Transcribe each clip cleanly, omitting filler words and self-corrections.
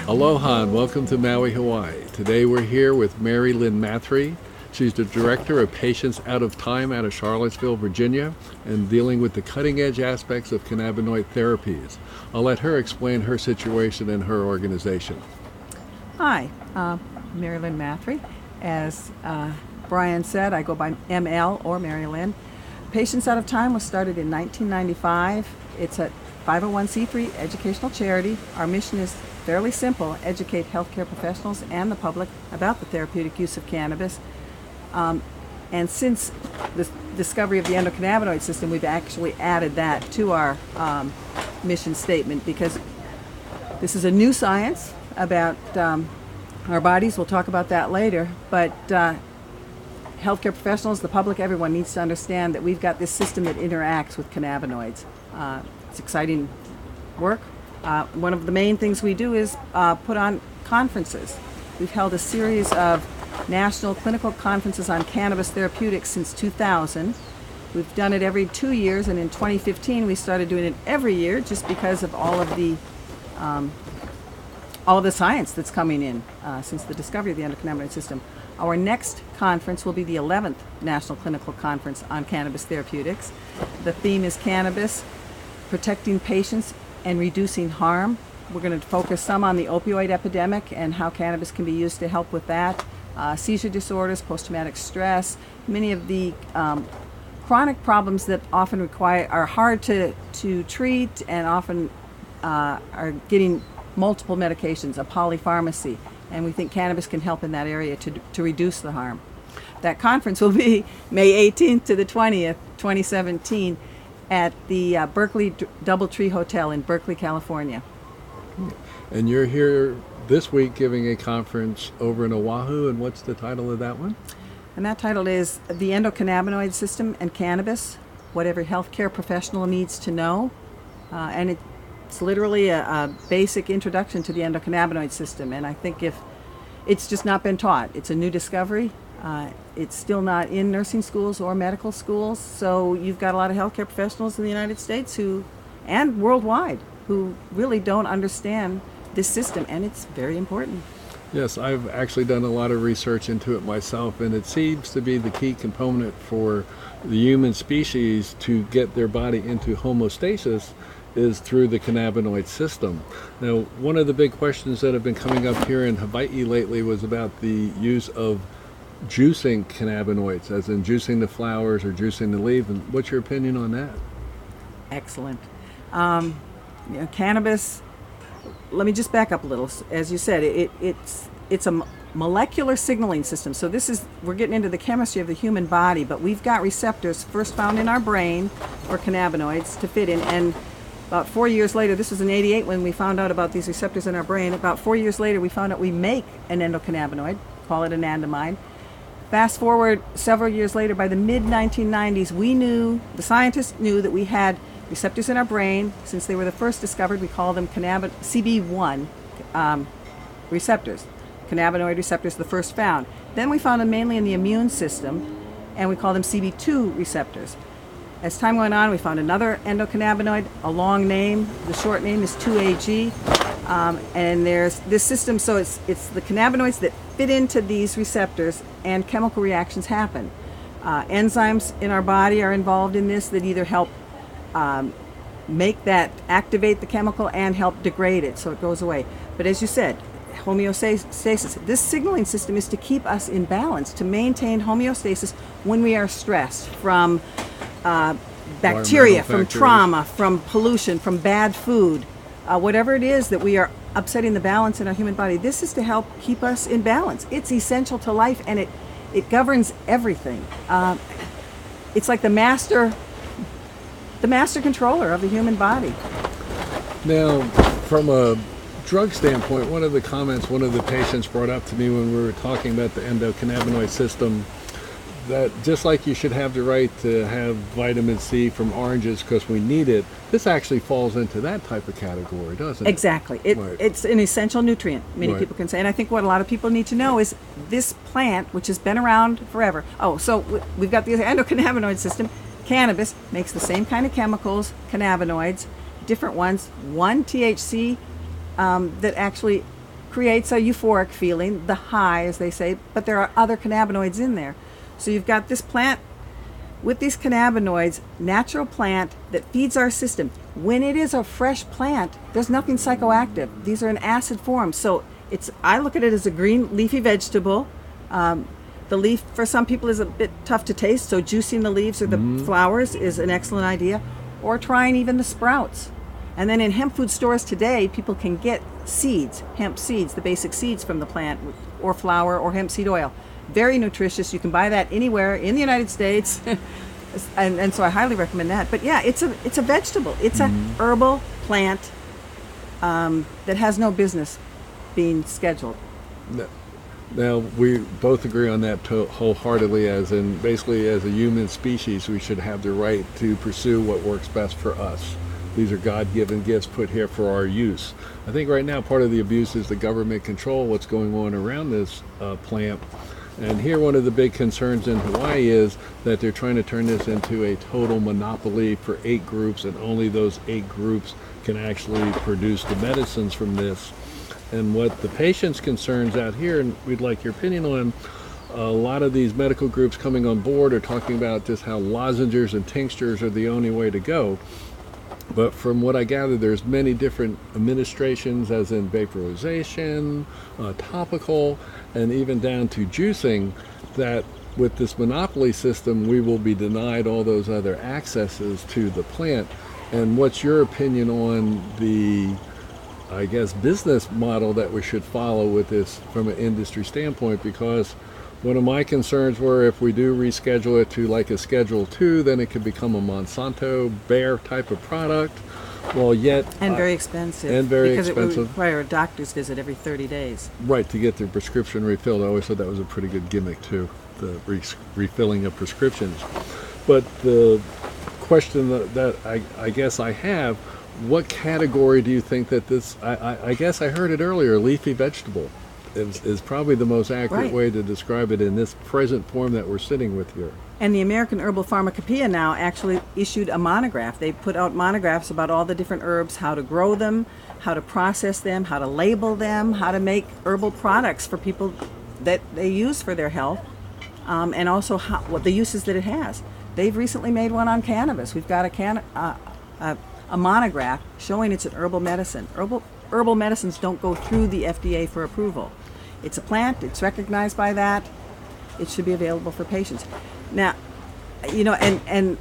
Aloha and welcome to Maui, Hawaii. Today we're here with Lynn Mathre. She's the Director of Patients Out of Time out of Charlottesville, Virginia, and dealing with the cutting-edge aspects of cannabinoid therapies. I'll let her explain her situation and her organization. Hi, Lynn Mathre. As Brian said, I go by ML or Mary Lynn. Patients Out of Time was started in 1995. It's a 501c3 educational charity. Our mission is fairly simple: educate healthcare professionals and the public about the therapeutic use of cannabis. And since the discovery of the endocannabinoid system, we've actually added that to our mission statement, because this is a new science about our bodies. We'll talk about that later, but healthcare professionals, the public, everyone needs to understand that we've got this system that interacts with cannabinoids. It's exciting work. One of the main things we do is put on conferences. We've held a series of national clinical conferences on cannabis therapeutics since 2000. We've done it every 2 years, and in 2015 we started doing it every year just because of all of the science that's coming in since the discovery of the endocannabinoid system. Our next conference will be the 11th National Clinical Conference on Cannabis Therapeutics. The theme is Cannabis, Protecting Patients and Reducing Harm. We're going to focus some on the opioid epidemic and how cannabis can be used to help with that. Seizure disorders, post-traumatic stress, many of the chronic problems that often are hard to treat and often are getting multiple medications, a polypharmacy, and we think cannabis can help in that area to reduce the harm. That conference will be May 18th to the 20th, 2017, at the Berkeley Doubletree Hotel in Berkeley, California. And you're here this week giving a conference over in Oahu, and what's the title of that one? And that title is The Endocannabinoid System and Cannabis, What Every Healthcare Professional Needs to Know. And it's literally a basic introduction to the endocannabinoid system, and I think if it's just not been taught, it's a new discovery. It's still not in nursing schools or medical schools, so you've got a lot of healthcare professionals in the United States and worldwide who really don't understand this system, and it's very important. Yes, I've actually done a lot of research into it myself, and it seems to be the key component for the human species to get their body into homeostasis is through the cannabinoid system. Now, one of the big questions that have been coming up here in Hawaii lately was about the use of juicing cannabinoids, as in juicing the flowers or juicing the leaf. And what's your opinion on that? Excellent. Cannabis, let me just back up a little. As you said, it's a molecular signaling system. So we're getting into the chemistry of the human body, but we've got receptors first found in our brain for cannabinoids to fit in. And about 4 years later, this was in '88 when we found out about these receptors in our brain. About 4 years later, we found out we make an endocannabinoid, call it anandamide. Fast forward several years later, by the mid-1990s, the scientists knew that we had receptors in our brain. Since they were the first discovered, we call them CB1 receptors. Cannabinoid receptors, the first found. Then we found them mainly in the immune system, and we call them CB2 receptors. As time went on, we found another endocannabinoid, a long name. The short name is 2AG. And there's this system, so it's the cannabinoids that fit into these receptors, and chemical reactions happen. Enzymes in our body are involved in this that either help activate the chemical and help degrade it so it goes away. But as you said, homeostasis. This signaling system is to keep us in balance, to maintain homeostasis when we are stressed from bacteria, from trauma, from pollution, from bad food, whatever it is that we are upsetting the balance in our human body. This is to help keep us in balance. It's essential to life, and it governs everything. It's like the master controller of the human body. Now, from a drug standpoint, one of the patients brought up to me when we were talking about the endocannabinoid system, that just like you should have the right to have vitamin C from oranges because we need it, this actually falls into that type of category, doesn't it? Exactly. It's an essential nutrient, many people can say. And I think what a lot of people need to know is this plant, which has been around forever. So we've got the endocannabinoid system. Cannabis makes the same kind of chemicals, cannabinoids, different ones. One THC that actually creates a euphoric feeling, the high, as they say, but there are other cannabinoids in there. So you've got this plant with these cannabinoids, natural plant that feeds our system. When it is a fresh plant, there's nothing psychoactive. These are in acid form. So I look at it as a green leafy vegetable. The leaf for some people is a bit tough to taste, so juicing the leaves or the flowers is an excellent idea, or trying even the sprouts. And then in hemp food stores today, people can get seeds, hemp seeds, the basic seeds from the plant, or flour or hemp seed oil. Very nutritious. You can buy that anywhere in the United States. and so I highly recommend that. But yeah, it's a vegetable. It's a herbal plant that has no business being scheduled. Now, we both agree on that wholeheartedly, as in basically as a human species, we should have the right to pursue what works best for us. These are God-given gifts put here for our use. I think right now part of the abuse is the government control, what's going on around this plant. And here one of the big concerns in Hawaii is that they're trying to turn this into a total monopoly for 8 groups, and only those 8 groups can actually produce the medicines from this. And what the patient's concerns out here, and we'd like your opinion on, a lot of these medical groups coming on board are talking about just how lozenges and tinctures are the only way to go. But from what I gather, there's many different administrations, as in vaporization, topical, and even down to juicing, that with this monopoly system, we will be denied all those other accesses to the plant. And what's your opinion on the, I guess, business model that we should follow with this from an industry standpoint? Because one of my concerns were if we do reschedule it to like a Schedule 2, then it could become a Monsanto Bayer type of product. Well, yet... And very expensive. And very because expensive. Because it would require a doctor's visit every 30 days. Right, to get their prescription refilled. I always thought that was a pretty good gimmick, too, the refilling of prescriptions. But the question that I guess I have, what category do you think that this... I guess I heard it earlier, leafy vegetable is probably the most accurate way to describe it in this present form that we're sitting with here. And the American Herbal Pharmacopoeia now actually issued a monograph. They put out monographs about all the different herbs, how to grow them, how to process them, how to label them, how to make herbal products for people that they use for their health, and also what the uses that it has. They've recently made one on cannabis. We've got a monograph showing it's an herbal medicine. Herbal medicines don't go through the FDA for approval. It's a plant, it's recognized by that, it should be available for patients. Now, and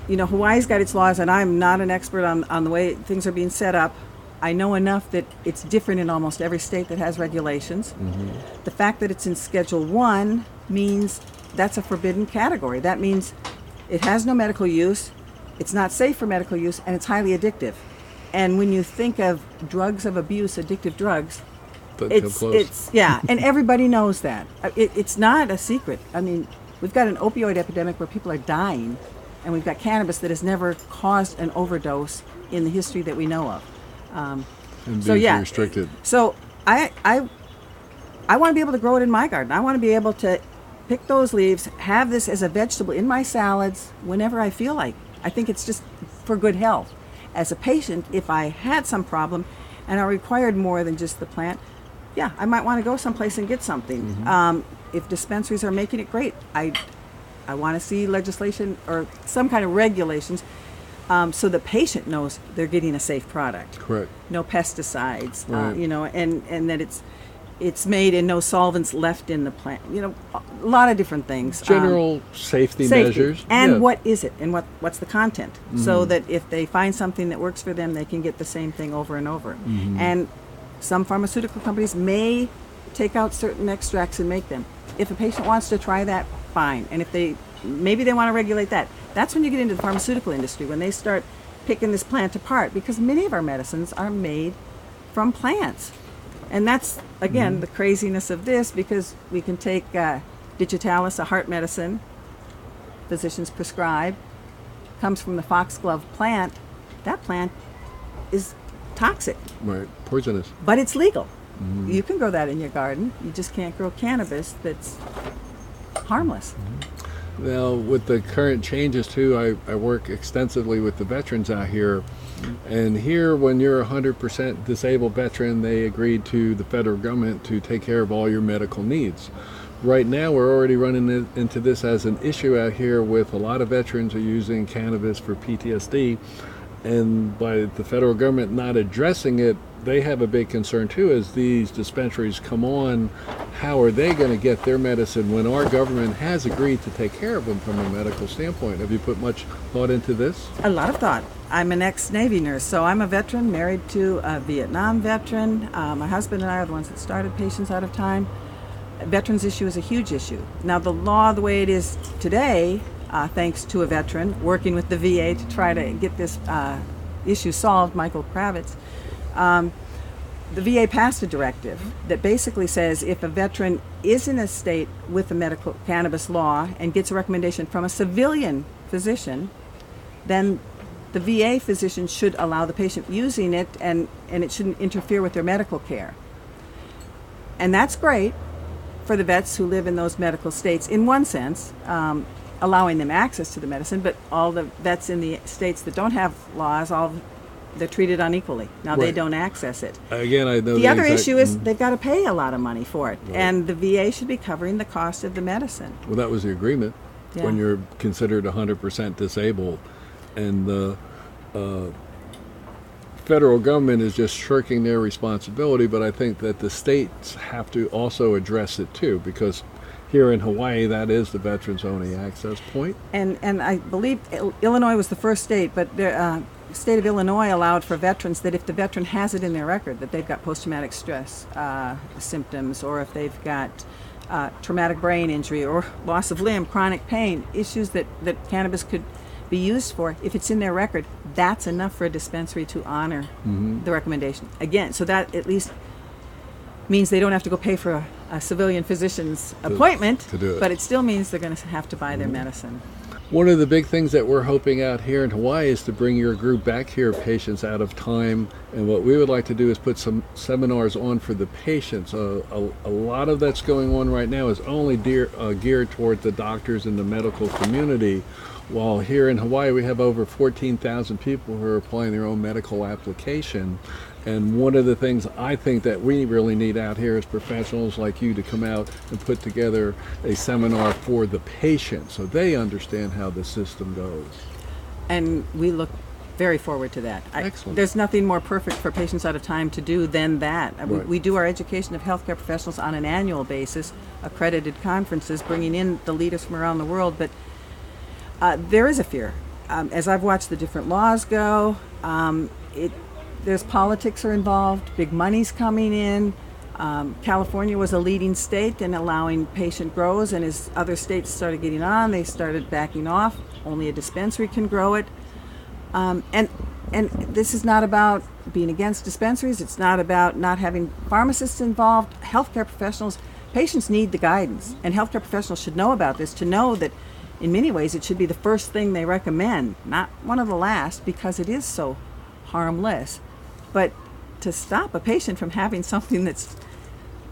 Hawaii's got its laws, and I'm not an expert on the way things are being set up. I know enough that it's different in almost every state that has regulations. Mm-hmm. The fact that it's in Schedule 1 means that's a forbidden category. That means it has no medical use, it's not safe for medical use, and it's highly addictive. And when you think of drugs of abuse, addictive drugs, it's and everybody knows that. It's not a secret. I mean, we've got an opioid epidemic where people are dying, and we've got cannabis that has never caused an overdose in the history that we know of. And being restricted. So I want to be able to grow it in my garden. I want to be able to pick those leaves, have this as a vegetable in my salads whenever I feel like. I think it's just for good health. As a patient, if I had some problem and I required more than just the plant, I might want to go someplace and get something. Mm-hmm. If dispensaries are making it, great. I want to see legislation or some kind of regulations so the patient knows they're getting a safe product. Correct. No pesticides, right. And that it's made and no solvents left in the plant. A lot of different things. General safety measures. And what is it? And what's the content? Mm-hmm. So that if they find something that works for them, they can get the same thing over and over. Mm-hmm. And some pharmaceutical companies may take out certain extracts and make them. If a patient wants to try that, fine. And if maybe they want to regulate that. That's when you get into the pharmaceutical industry, when they start picking this plant apart, because many of our medicines are made from plants. And that's, again, the craziness of this, because we can take digitalis, a heart medicine, physicians prescribe, comes from the foxglove plant. That plant is toxic. Right, poisonous. But it's legal. Mm-hmm. You can grow that in your garden. You just can't grow cannabis that's harmless. Mm-hmm. Now, with the current changes, too, I work extensively with the veterans out here, And here, when you're a 100% disabled veteran, they agreed to the federal government to take care of all your medical needs. Right now, we're already running into this as an issue out here with a lot of veterans are using cannabis for PTSD. And by the federal government not addressing it, they have a big concern too. As these dispensaries come on, how are they going to get their medicine when our government has agreed to take care of them from a medical standpoint? Have you put much thought into this? A lot of thought. I'm an ex-Navy nurse, so I'm a veteran, married to a Vietnam veteran. My husband and I are the ones that started Patients Out of Time. Veterans issue is a huge issue. Now, the law, the way it is today, thanks to a veteran working with the VA to try to get this issue solved, Michael Kravitz, the VA passed a directive that basically says if a veteran is in a state with a medical cannabis law and gets a recommendation from a civilian physician, then the VA physician should allow the patient using it, and it shouldn't interfere with their medical care. And that's great for the vets who live in those medical states in one sense, allowing them access to the medicine, but all the vets in the states that don't have laws, they're treated unequally. Now they don't access it. Again, I know the other issue is they've got to pay a lot of money for it, Right. and the VA should be covering the cost of the medicine. Well, that was the agreement Yeah. when you're considered 100% disabled, and the federal government is just shirking their responsibility. But I think that the states have to also address it too, because here in Hawaii, that is the veterans only access point. And I believe Illinois was the first state, but the state of Illinois allowed for veterans that if the veteran has it in their record that they've got post-traumatic stress symptoms, or if they've got traumatic brain injury or loss of limb, chronic pain, issues that cannabis could be used for, if it's in their record, that's enough for a dispensary to honor the recommendation. Again, so that at least means they don't have to go pay for a civilian physician's appointment, to do it. but it still means they're going to have to buy their medicine. One of the big things that we're hoping out here in Hawaii is to bring your group back here, Patients Out of Time. And what we would like to do is put some seminars on for the patients. A lot of that's going on right now is only geared toward the doctors and the medical community. While here in Hawaii, we have over 14,000 people who are applying their own medical application. And one of the things I think that we really need out here is professionals like you to come out and put together a seminar for the patient so they understand how the system goes. And we look very forward to that. Excellent. There's nothing more perfect for Patients Out of Time to do than that. Right. We do our education of healthcare professionals on an annual basis, accredited conferences, bringing in the leaders from around the world. But there is a fear. As I've watched the different laws go, there's politics are involved, big money's coming in. California was a leading state in allowing patient grows, and as other states started getting on, they started backing off. Only a dispensary can grow it. And this is not about being against dispensaries. It's not about not having pharmacists involved. Healthcare professionals, patients need the guidance, and healthcare professionals should know about this, to know that in many ways it should be the first thing they recommend, not one of the last, because it is so harmless. But to stop a patient from having something that's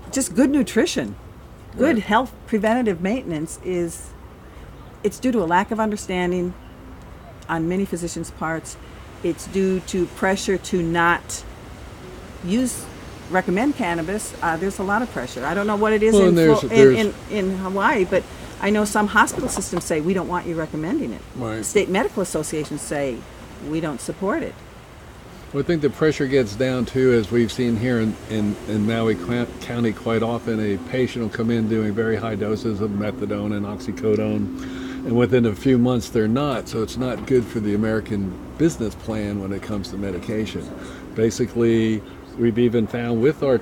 just good nutrition, good Right. health preventative maintenance, it's due to a lack of understanding on many physicians' parts. It's due to pressure to not recommend cannabis. There's a lot of pressure. I don't know what it is Well, and in Hawaii, but I know some hospital systems say we don't want you recommending it. Right. State medical associations say we don't support it. Well, I think the pressure gets down too, as we've seen here in Maui County quite often. A patient will come in doing very high doses of methadone and oxycodone, and within a few months they're not. So it's not good for the American business plan when it comes to medication. Basically, we've even found with our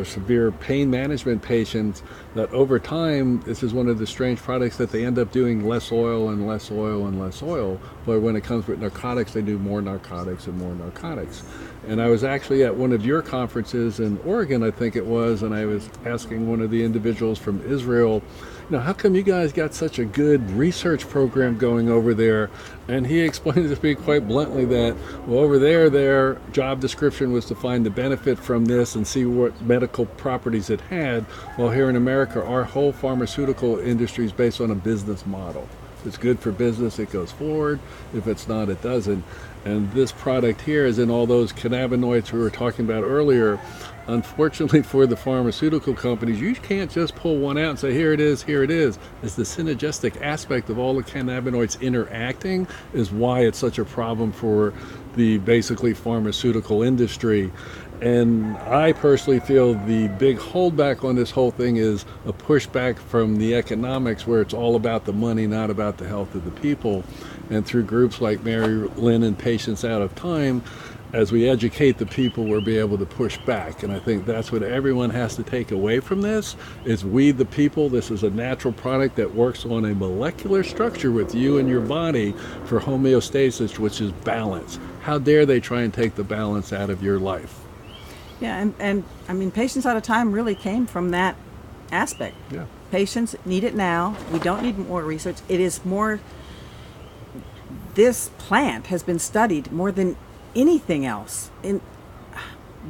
severe pain management patients that over time, this is one of the strange products that they end up doing less oil and less oil and less oil. But when it comes with narcotics, they do more narcotics and more narcotics. And I was actually at one of your conferences in Oregon, I think it was, and I was asking one of the individuals from Israel, how come you guys got such a good research program going over there? And he explained to me quite bluntly that, well, over there, their job description was to find the benefit from this and see what medical properties it had. While here in America, our whole pharmaceutical industry is based on a business model. If it's good for business, it goes forward. If it's not, it doesn't. And this product here is in all those cannabinoids we were talking about earlier. Unfortunately for the pharmaceutical companies, you can't just pull one out and say, here it is, here it is. It's the synergistic aspect of all the cannabinoids interacting is why it's such a problem for the basically pharmaceutical industry. And I personally feel the big holdback on this whole thing is a pushback from the economics, where it's all about the money, not about the health of the people. And through groups like Mary Lynn and Patients Out of Time, as we educate the people, we'll be able to push back. And I think that's what everyone has to take away from this, is we the people. This is a natural product that works on a molecular structure with you and your body for homeostasis, which is balance. How dare they try and take the balance out of your life? Yeah, and I mean, Patients Out of Time really came from that aspect. Yeah. Patients need it now. We don't need more research. It is more, this plant has been studied more than anything else. In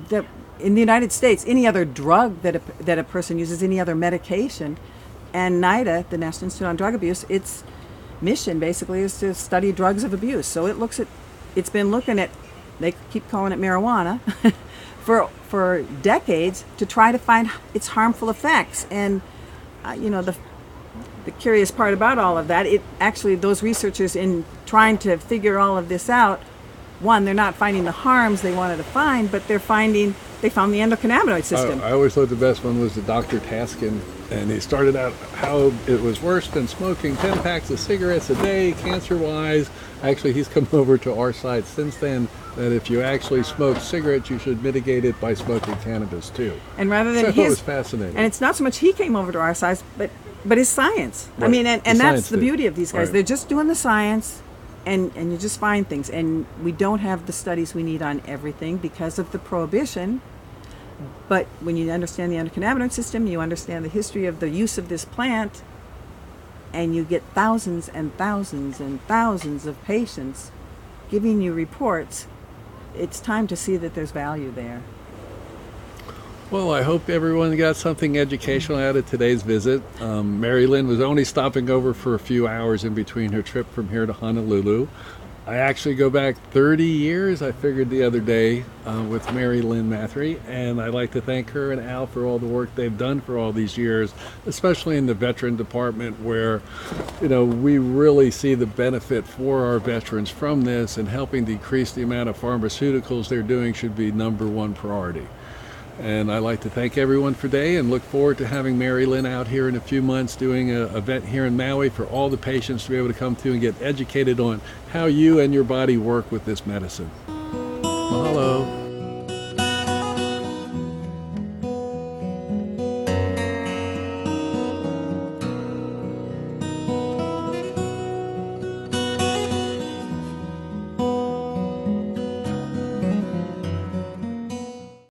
the United States, any other drug that a person uses, any other medication, and NIDA, the National Institute on Drug Abuse, its mission basically is to study drugs of abuse. So it's been looking at, they keep calling it marijuana, for decades to try to find its harmful effects. And the curious part about all of that, it actually, those researchers, in trying to figure all of this out, one, they're not finding the harms they wanted to find, but they found the endocannabinoid system. I always thought the best one was the Dr. Taskin, and he started out how it was worse than smoking 10 packs of cigarettes a day, cancer-wise. Actually, he's come over to our side since then, that if you actually smoke cigarettes, you should mitigate it by smoking cannabis too. And rather than so it was fascinating. And it's not so much he came over to our side, but his science. Right. I mean, and that's the beauty of these guys. Right. They're just doing the science, and you just find things. And we don't have the studies we need on everything because of the prohibition. But when you understand the endocannabinoid system, you understand the history of the use of this plant, and you get thousands and thousands and thousands of patients giving you reports, it's time to see that there's value there. Well, I hope everyone got something educational out of today's visit. Mary Lynn was only stopping over for a few hours in between her trip from here to Honolulu. I actually go back 30 years, I figured the other day, with Mary Lynn Mathre, and I'd like to thank her and Al for all the work they've done for all these years, especially in the veteran department, where we really see the benefit for our veterans from this, and helping decrease the amount of pharmaceuticals they're doing should be #1 priority. And I'd like to thank everyone for today, and look forward to having Mary Lynn out here in a few months doing an event here in Maui for all the patients to be able to come to and get educated on how you and your body work with this medicine. Mahalo.